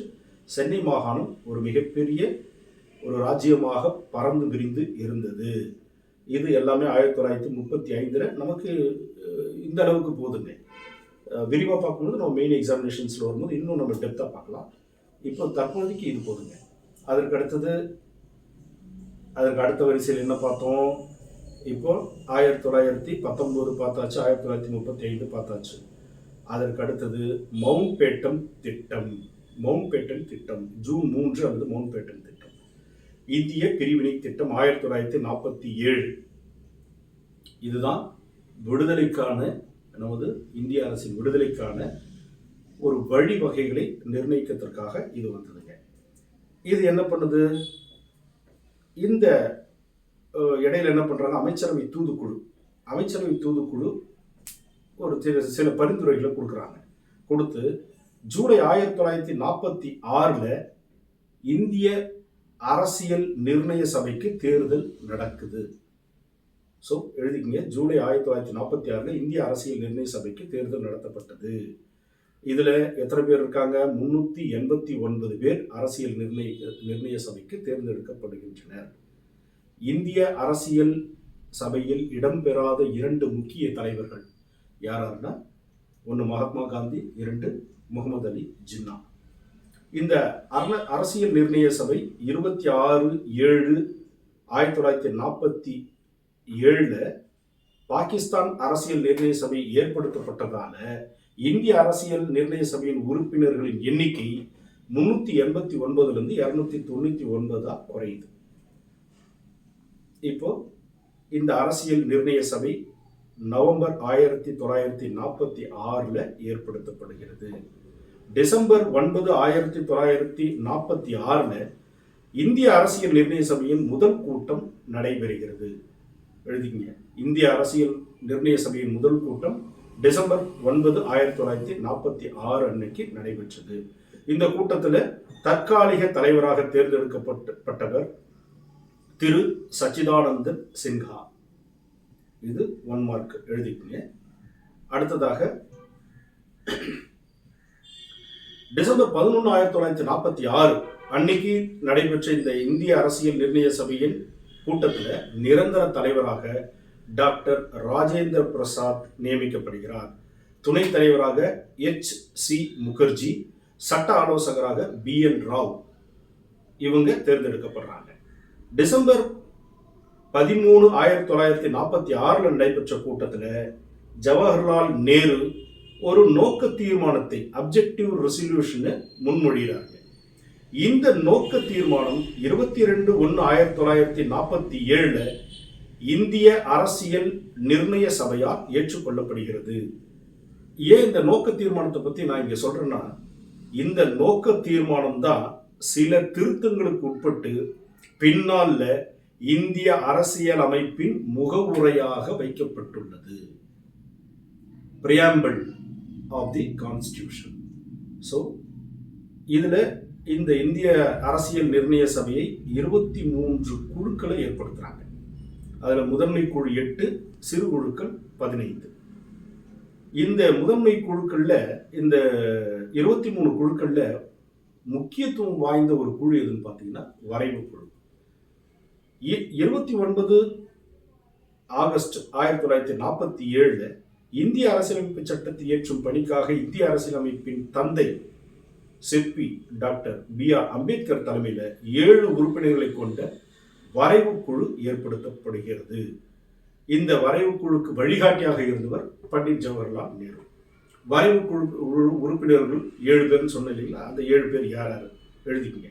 சென்னை மாகாணம் ஒரு மிகப்பெரிய ஒரு ராஜ்யமாக பறந்து விரிந்து இருந்தது. இது எல்லாமே 1935 நமக்கு இந்த அளவுக்கு போதுங்க. விரிவாக பார்க்கும்போது நம்ம மெயின் எக்ஸாமினேஷன்ஸில் வரும்போது இன்னும் நம்ம டெப்த்தாக பார்க்கலாம். இப்போ தற்போதைக்கு இது போதுங்க. அதற்கு அடுத்த வரிசையில் என்ன பார்த்தோம், இப்போ 1919 பார்த்தாச்சு, 1935 பார்த்தாச்சு. அதற்கு அடுத்தது மவுண்ட் பேட்டன் திட்டம். ஜூன் 3 அல்லது மவுண்ட் பேட்டன் திட்டம், இந்திய பிரிவினை திட்டம் 1947. இதுதான் விடுதலைக்கான, நமது இந்திய அரசின் விடுதலைக்கான ஒரு வழிவகைகளை நிர்ணயிக்கிறதுக்காக இது வந்ததுங்க. இது என்ன பண்ணுது, இந்த இடையில என்ன பண்றாங்க, அமைச்சரவை தூதுக்குழு ஒரு சில பரிந்துரைகளை கொடுத்து ஜூலை 1946 இந்திய அரசியல் நிர்ணய சபைக்கு தேர்தல் நடக்குது. ஸோ எழுதிக்கிங்க, ஜூலை 1946 இந்திய அரசியல் நிர்ணய சபைக்கு தேர்தல் நடத்தப்பட்டது. இதுல எத்தனை பேர் இருக்காங்க, 389 பேர் அரசியல் நிர்ணய சபைக்கு தேர்ந்தெடுக்கப்படுகின்றனர். இந்திய அரசியல் சபையில் இடம்பெறாத 2 முக்கிய தலைவர்கள் யாருன்னா, 1 மகாத்மா காந்தி, 2 முகமது அலி ஜின்னா. இந்த அரசியல் நிர்ணய சபை 26/7/1947 பாகிஸ்தான் அரசியல் நிர்ணய சபை ஏற்படுத்தப்பட்டதால இந்திய அரசியல் நிர்ணய சபையின் உறுப்பினர்களின் எண்ணிக்கை 389 299 குறையுது. இப்போ இந்த அரசியல் நிர்ணய சபை நவம்பர் 1946 ஏற்படுத்தப்படுகிறது. டிசம்பர் 9, 1946 இந்திய அரசியல் நிர்ணய சபையின் முதல் கூட்டம் நடைபெறுகிறது. எழுதிங்க, இந்திய அரசியல் நிர்ணய சபையின் முதல் கூட்டம் டிசம்பர் 9, 1946 அன்னைக்கு நடைபெற்றது. இந்த கூட்டத்தில் தற்காலிக தலைவராக தேர்ந்தெடுக்கப்பட்டவர் திரு சச்சிதானந்தன் சின்ஹா. இது 1 மார்க் எழுதிக்கங்க. அடுத்ததாக டிசம்பர் 11, 1946 அன்னைக்கு நடைபெற்ற இந்த இந்திய அரசியல் நிர்ணய சபையின் கூட்டத்தில் நிரந்தர தலைவராக டாக்டர் ராஜேந்திர பிரசாத் நியமிக்கப்படுகிறார். துணைத் தலைவராக H.C. முகர்ஜி, சட்ட ஆலோசகராக B.N. ராவ் இவங்க தேர்ந்தெடுக்கப்படுறாங்க. டிசம்பர் 13, 1946 நடைபெற்ற கூட்டத்தில் ஜவஹர்லால் நேரு ஒரு நோக்க தீர்மானத்தை, அப்ஜெக்டிவ் ரெசல்யூஷனை முன்மொழிகிறாங்க. இந்த நோக்க தீர்மானம் 22/1/1947 இந்திய அரசியல் நிர்ணய சபையால் ஏற்றுக்கொள்ளப்படுகிறது. ஏன் இந்த நோக்க தீர்மானத்தை பத்தி நான் இங்க சொல்றேன்னா, இந்த நோக்க தீர்மானம் தான் சில திருத்தங்களுக்கு உட்பட்டு பின்னால இந்திய அரசியல் அமைப்பின் முகவுரையாக வைக்கப்பட்டுள்ளது. Preamble of the constitution. So இதுல இந்த இந்திய அரசியல் நிர்ணய சபையை 23 குழுக்களை ஏற்படுத்துறாங்க. அதுல முதன்மை குழு 8, சிறு குழுக்கள் 15. இந்த முதன்மை குழுக்கள்ல, இந்த 23 குழுக்கள்ல முக்கியத்துவம் வாய்ந்த ஒரு குழு எதுன்னு பார்த்தீங்கன்னா வரைவு குழு. 29 ஆகஸ்ட் 1947 இந்திய அரசியலமைப்பு சட்டத்தை இயற்றும் பணிக்காக இந்திய அரசியலமைப்பின் தந்தை சிற்பி டாக்டர் B.R. அம்பேத்கர் தலைமையில் 7 உறுப்பினர்களை கொண்ட வரைவு குழு ஏற்படுத்தப்படுகிறது. இந்த வரைவு குழுக்கு வழிகாட்டியாக இருந்தவர் பண்டிட் ஜவஹர்லால் நேரு. வரைவு குழு உறுப்பினர்கள் 7 பேர்னு சொன்ன இல்லைங்களா, அந்த 7 பேர் யார் எழுதிக்கங்க.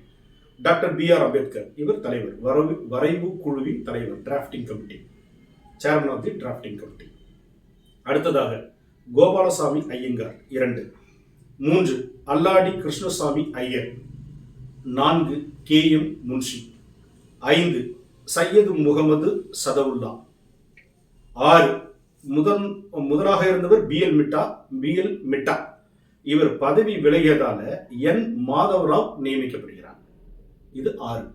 Doctor B.R. அம்பேத்கர் இவர் தலைவர், வரைவு குழுவின் தலைவர், drafting committee, chairman of the drafting committee. அடுத்ததாக கோபாலசாமி ஐயங்கார் 2, 3 அல்லாடி கிருஷ்ணசாமி ஐயர், 4 K.M. முன்ஷி, 5 சையது முகமது சதவுல்லா, 6 முதலாக இருந்தவர் பிஎல் மிட்டா. இவர் பதவி விலகியதால என் மாதவராவ் நியமிக்கப்படுகிறார். இது 6.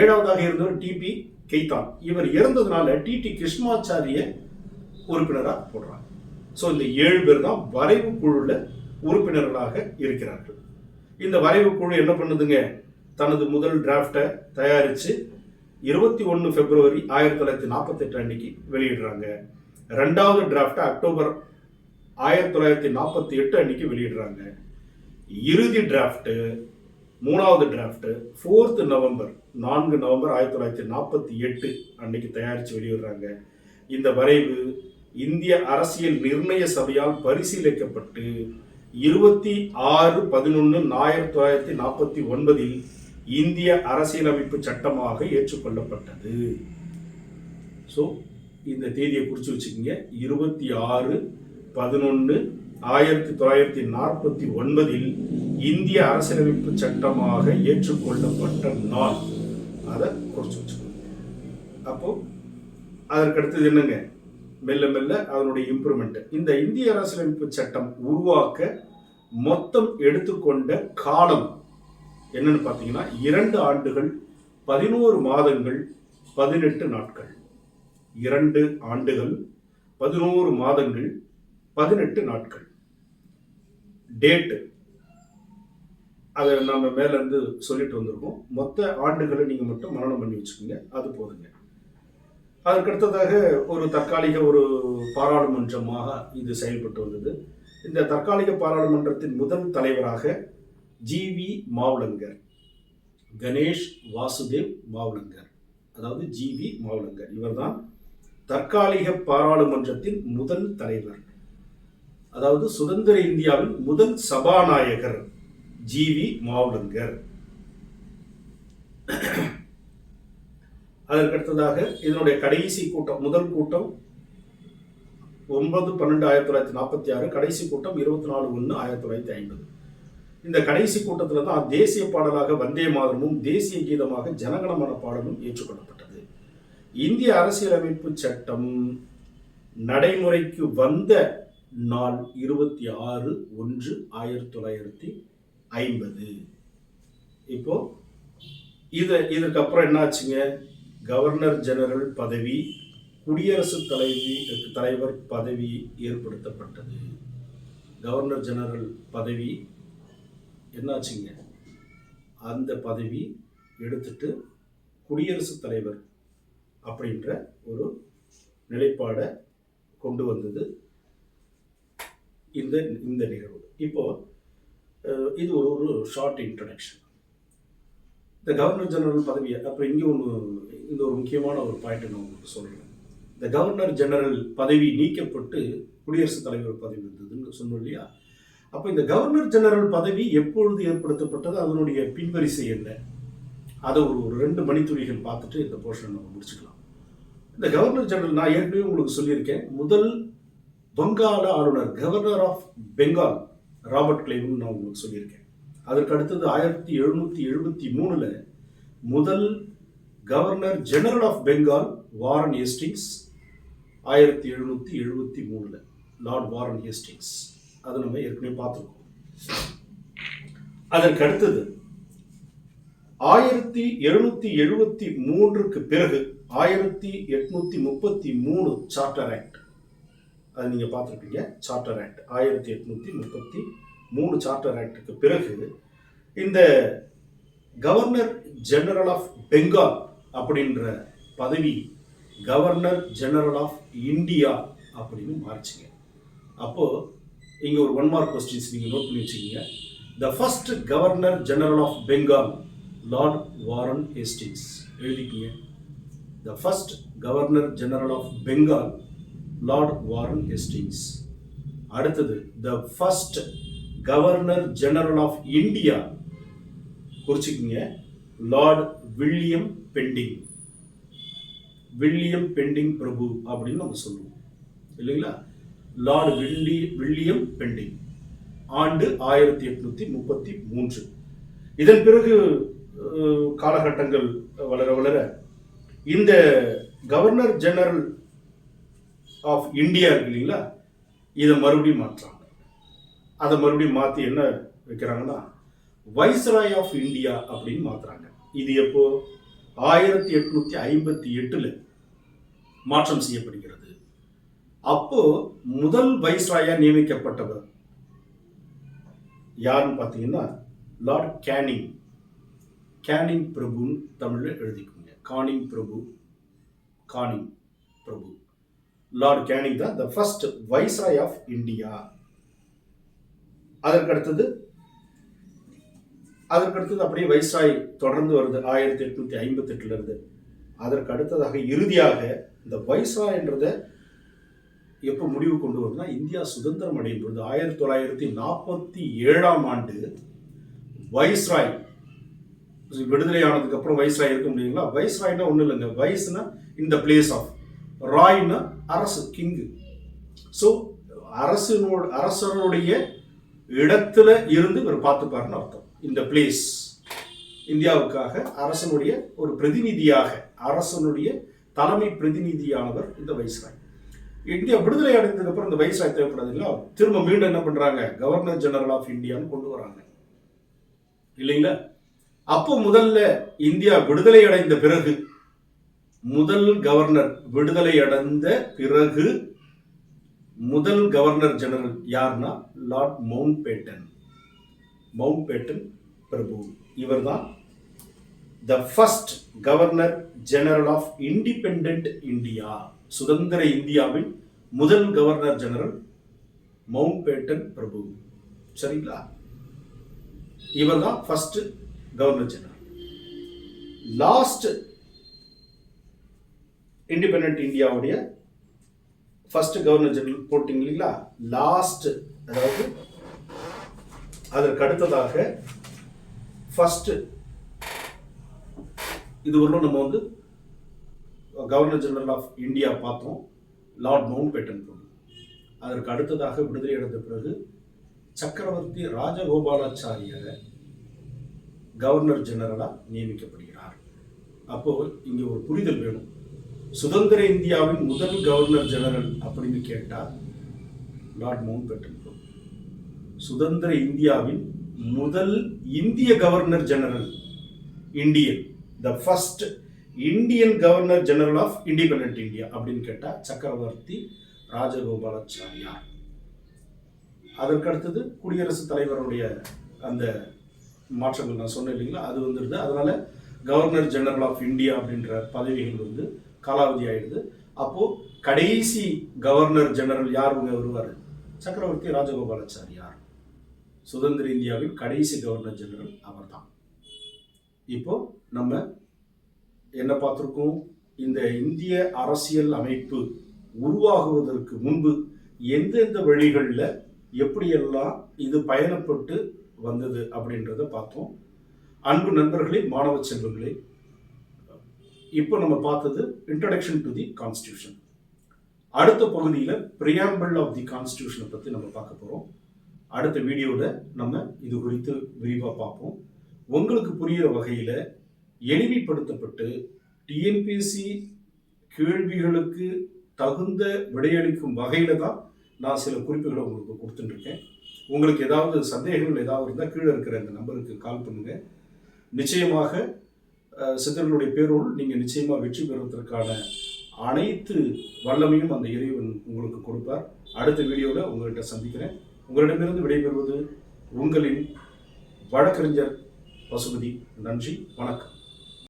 ஏழாவதாக இருந்தவர் டிபி கெய்தான். இவர் இறந்ததுனால டிடி கிருஷ்ணமாச்சாரிய உறுப்பினராக போடுறாங்க. ஸோ இந்த 7 பேர் தான் வரைவு குழுல உறுப்பினர்களாக இருக்கிறார்கள். இந்த வரைவு குழு என்ன பண்ணுதுங்க, தனது முதல் டிராப்டை தயாரித்து 21 பிப்ரவரி 1948 அன்னைக்கு வெளியிடுறாங்க. 2வது டிராப்டை அக்டோபர் 1948 அன்னைக்கு வெளியிடுறாங்க. இறுதி டிராப்ட் 3வது டிராப்ட் 4 நவம்பர் 1948 அன்னைக்கு தயாரித்து வெளியிடுறாங்க. இந்த வரைவு இந்திய அரசியல் நிர்ணய சபையால் பரிசீலிக்கப்பட்டு 26/11/1949 இந்திய அரசியலமைப்பு சட்டமாக ஏற்றுக்கொள்ளப்பட்டது. ஸோ இந்த தேதியை குறித்து வச்சுக்கோங்க. 26/11/1949 இந்திய அரசியலமைப்பு சட்டமாக ஏற்றுக்கொள்ளப்பட்ட நாள். அதை குறித்து வச்சுக்கோங்க. அப்போ அதற்கடுத்தது என்னங்க, மெல்ல மெல்ல அதனுடைய இம்ப்ரூவ்மெண்ட். இந்த இந்திய அரசியலமைப்பு சட்டம் உருவாக்க மொத்தம் எடுத்துக்கொண்ட காலம் என்னன்னு பார்த்தீங்கன்னா 2 ஆண்டுகள் 11 மாதங்கள் 18 நாட்கள். 2 ஆண்டுகள் 11 மாதங்கள் 18 நாட்கள். டேட்டு அதை நம்ம மேல இருந்து சொல்லிட்டு வந்திருக்கோம். மொத்த ஆண்டுகளை நீங்க மட்டும் மரணம் பண்ணி வச்சுக்கோங்க, அது போதுங்க. அதற்கடுத்ததாக ஒரு தற்காலிக ஒரு பாராளுமன்றமாக இது செயல்பட்டு வந்தது. இந்த தற்காலிக பாராளுமன்றத்தின் முதல் தலைவராக ஜிவி மாவ்லங்கர், கணேஷ் வாசுதேவ் மாவ்லங்கர், அதாவது ஜிவி மாவ்லங்கர், இவர்தான் தற்காலிக பாராளுமன்றத்தின் முதல் தலைவர். அதாவது சுதந்திர இந்தியாவின் முதல் சபாநாயகர் ஜிவி மாவ்லங்கர். அதற்கடுத்ததாக இதனுடைய கடைசி கூட்டம், முதல் கூட்டம் 9/12/1946, கடைசி கூட்டம் 24/1/1950. இந்த கடைசி கூட்டத்தில் தான் தேசிய பாடலாக வந்தே மாதரமும் தேசிய கீதமாக ஜனகணமன பாடலும் ஏற்றுக்கொள்ளப்பட்டது. இந்திய அரசியலமைப்பு சட்டம் நடைமுறைக்கு வந்த நாள் 26/1/1950. இப்போ இதற்கு அப்புறம் என்ன ஆச்சுங்க, கவர்னர் ஜெனரல் பதவி, குடியரசுத் தலைவர் பதவி ஏற்படுத்தப்பட்டது. கவர்னர் ஜெனரல் பதவி என்னாச்சுங்க, அந்த பதவி எடுத்துட்டு குடியரசுத் தலைவர் அப்படின்ற ஒரு நிலைப்பாடை கொண்டு வந்தது இந்த நிகழ்வு. இப்போ இது ஒரு ஷார்ட் இன்ட்ரடக்ஷன். இந்த கவர்னர் ஜெனரல் பதவி, அப்புறம் இங்கே இந்த ஒரு முக்கியமான ஒரு பாயிண்ட் நான் உங்களுக்கு சொல்கிறேன். இந்த கவர்னர் ஜெனரல் பதவி நீக்கப்பட்டு குடியரசுத் தலைவர் பதவி இருந்ததுன்னு சொன்னோம் இல்லையா. அப்போ இந்த கவர்னர் ஜெனரல் பதவி எப்பொழுது ஏற்படுத்தப்பட்டது, அதனுடைய பின்வரிசை என்ன, அதை ஒரு 2 மணித்துளிகள் பார்த்துட்டு இந்த போர்ஷன் நம்ம முடிச்சுக்கலாம். இந்த கவர்னர் ஜெனரல் நான் ஏற்கனவே உங்களுக்கு சொல்லியிருக்கேன். முதல் வங்காள ஆளுநர், கவர்னர் ஆஃப் பெங்கால் ராபர்ட் கிளைவ்னு நான் உங்களுக்கு சொல்லியிருக்கேன். அதற்கு அடுத்தது 1773 முதல் governor general of Bengal Warren Hastings. 1773 lord Warren Hastings, அதை நம்ம ஏற்கனவே பார்த்துருக்கோம். அதற்கு அடுத்தது 1773 பிறகு 1833 சார்ட்டர் ஆக்ட், அது நீங்க பார்த்துருப்பீங்க. சார்ட்டர் ஆக்ட் 1833 சார்ட்டர் ஆக்டுக்கு பிறகு இந்த கவர்னர் ஜெனரல் ஆஃப் பெங்கால் அப்படின்ற பதவி கவர்னர் ஜெனரல் ஆஃப் இந்தியா அப்படின்னு மாறிச்சுங்க. அப்போ இங்க ஒரு 1 மார்க் கொஸ்டின்ஸ் நீங்க நோட் பண்ணி வச்சுக்கீங்க. The first governor general of Bengal lord Warren Hastings, எழுதிக்கீங்க. The first governor general of Bengal lord Warren Hastings. அடுத்தது the first governor general of India, குறிச்சுக்கிங்க, lord William Bentinck. William Bentinck பிரபு அப்படின்னு நம்ம சொல்லுவோம் இல்லைங்களா. Lord William Bentinck. ஆண்டு 1833. இதன் பிறகு காலகட்டங்கள் வளர வளர இந்த கவர்னர் ஜெனரல் ஆஃப் இந்தியா இருக்கு இல்லைங்களா, இதை மறுபடியும் மாற்றாங்க. அதை மறுபடியும் மாற்றி என்ன வைக்கிறாங்கன்னா வைஸ்ராய் ஆஃப் இந்தியா அப்படின்னு மாத்துறாங்க. இது எப்போ 1858 மாற்றம் செய்யப்படுகிறது. அப்போ முதல் வைஸ்ராயா நியமிக்கப்பட்டவர் யாருன்னு பார்த்தீங்கன்னா லார்ட் கேனிங். கேனிங் பிரபுன்னு தமிழ்ல எழுதிக்கோங்க. கானிங் பிரபு, கானிங் பிரபு. லார்ட் கேனிங் தான் the first viceroy of India. அதற்கடுத்தது அப்படியே வைஸ்ராய் தொடர்ந்து வருது 1858 இருந்து. அதற்கு அடுத்ததாக இறுதியாக இந்த வைஸ்ராய் என்றதை எப்போ முடிவு கொண்டு வருதுன்னா இந்தியா சுதந்திரம் அடையும் பொழுது 1947 வைஸ்ராய் விடுதலை ஆனதுக்கு அப்புறம் வைஸ்ராய் இருக்க முடியுங்களா? வைஸ்ராய்னா ஒன்றும் இல்லைங்க. வைஸ்னா இந்த பிளேஸ் ஆஃப், ராய்னா அரசு, கிங்கு. ஸோ அரசனுடைய இடத்துல இருந்து இவர் பார்த்துப்பாருன்னு அர்த்தம். இந்த பிளேஸ் இந்தியாவுக்காக அரசனுடைய ஒரு பிரதிநிதியாக, அரசனுடைய தலைமை பிரதிநிதியானவர் இந்த வைஸ்ராய். இந்தியா விடுதலை அடைந்ததுக்கு அப்புறம் இந்த வைஸ்ராய் தேவைப்படாதுங்களா, திரும்ப மீண்டும் என்ன பண்றாங்க, கவர்னர் ஜெனரல் ஆஃப் இந்தியான்னு கொண்டு வராங்க இல்லைங்களா? அப்போ முதல்ல இந்தியா விடுதலை அடைந்த பிறகு முதல் கவர்னர் விடுதலை அடைந்த பிறகு முதல் கவர்னர் ஜெனரல் யார்னா லார்ட் மவுண்ட் பேட்டன் பிரபு. இவர் தான் the first governor general of independent India. சுதந்திர இந்தியாவின் முதல் கவர்னர் ஜெனரல் மவுண்ட் பேட்டன் பிரபு. சரிங்களா? இவர் தான் first governor general. Last independent இந்தியாவுடைய ஃபர்ஸ்ட் கவர்னர் ஜெனரல் போட்டிங்க இல்லைங்களா, லாஸ்ட், அதாவது அதற்கு அடுத்ததாக ஃபர்ஸ்ட், இதுவரையும் நம்ம வந்து கவர்னர் ஜெனரல் ஆஃப் இந்தியா பார்த்தோம், லார்ட் மவுண்ட் பேட்டன் பிரபு. அதற்கு அடுத்ததாக விடுதலை அடைந்த பிறகு சக்கரவர்த்தி ராஜகோபாலாச்சாரியர் கவர்னர் ஜெனரலா நியமிக்கப்படுகிறார். அப்போ இங்க ஒரு புரிதல் வேணும். சுதந்திர இந்தியாவின் முதல் கவர்னர் ஜெனரல் அப்படின்னு கேட்டால் லார்ட் மவுண்ட் பேட்டன் பிரபு. சுதந்திர இந்தியாவின் முதல் இந்திய governor general, Indian, the first Indian governor general of independent India அப்படின்னு கேட்டா சக்கரவர்த்தி ராஜகோபாலாச்சாரியார். அதற்கு அடுத்தது குடியரசுத் தலைவருடைய அந்த மாற்றங்கள் நான் சொன்னேன் இல்லைங்களா, அது வந்துடுது. அதனால கவர்னர் ஜெனரல் ஆஃப் இந்தியா அப்படின்ற பதவிகள் வந்து காலாவதி ஆயிடுது. அப்போ கடைசி கவர்னர் ஜெனரல் யார் வருவார்? சக்கரவர்த்தி ராஜகோபாலாச்சாரியார். சுதந்திர இந்தியாவின் கடைசி கவர்னர் ஜெனரல் அவர் தான். இப்போ நம்ம என்ன பார்த்துருக்கோம், இந்த இந்திய அரசியல் அமைப்பு உருவாகுவதற்கு முன்பு எந்தெந்த வழிகளில் எப்படியெல்லாம் இது பயணப்பட்டு வந்தது அப்படின்றத பார்த்தோம். அன்பு நண்பர்களே, மாணவ செல்வங்களே, இப்போ நம்ம பார்த்தது இன்ட்ரடக்ஷன் டு தி கான்ஸ்டியூஷன். அடுத்த பகுதியில் பிரியாம்பிள் ஆஃப் தி கான்ஸ்டியூஷனை பற்றி நம்ம பார்க்க போகிறோம். அடுத்த வீடியோவில் நம்ம இது குறித்து விரிவாக பார்ப்போம். உங்களுக்கு புரிகிற வகையில் எளிமைப்படுத்தப்பட்டு டிஎன்பிஎஸ்சி கேள்விகளுக்கு தகுந்த விடையளிக்கும் வகையில் தான் நான் சில குறிப்புகளை உங்களுக்கு கொடுத்துட்டுருக்கேன். உங்களுக்கு ஏதாவது சந்தேகங்கள் ஏதாவது இருந்தால் கீழே இருக்கிற இந்த நம்பருக்கு கால் பண்ணுங்கள். நிச்சயமாக சித்தர்களுடைய பேரோடு நீங்கள் நிச்சயமாக வெற்றி பெறுவதற்கான அனைத்து வல்லமையும் அந்த இறைவன் உங்களுக்கு கொடுப்பார். அடுத்த வீடியோவில் உங்கள்கிட்ட சந்திக்கிறேன். உங்களிடமிருந்து விடைபெறுவது உங்களின் வழக்கறிஞர் பசுபதி. நன்றி, வணக்கம்.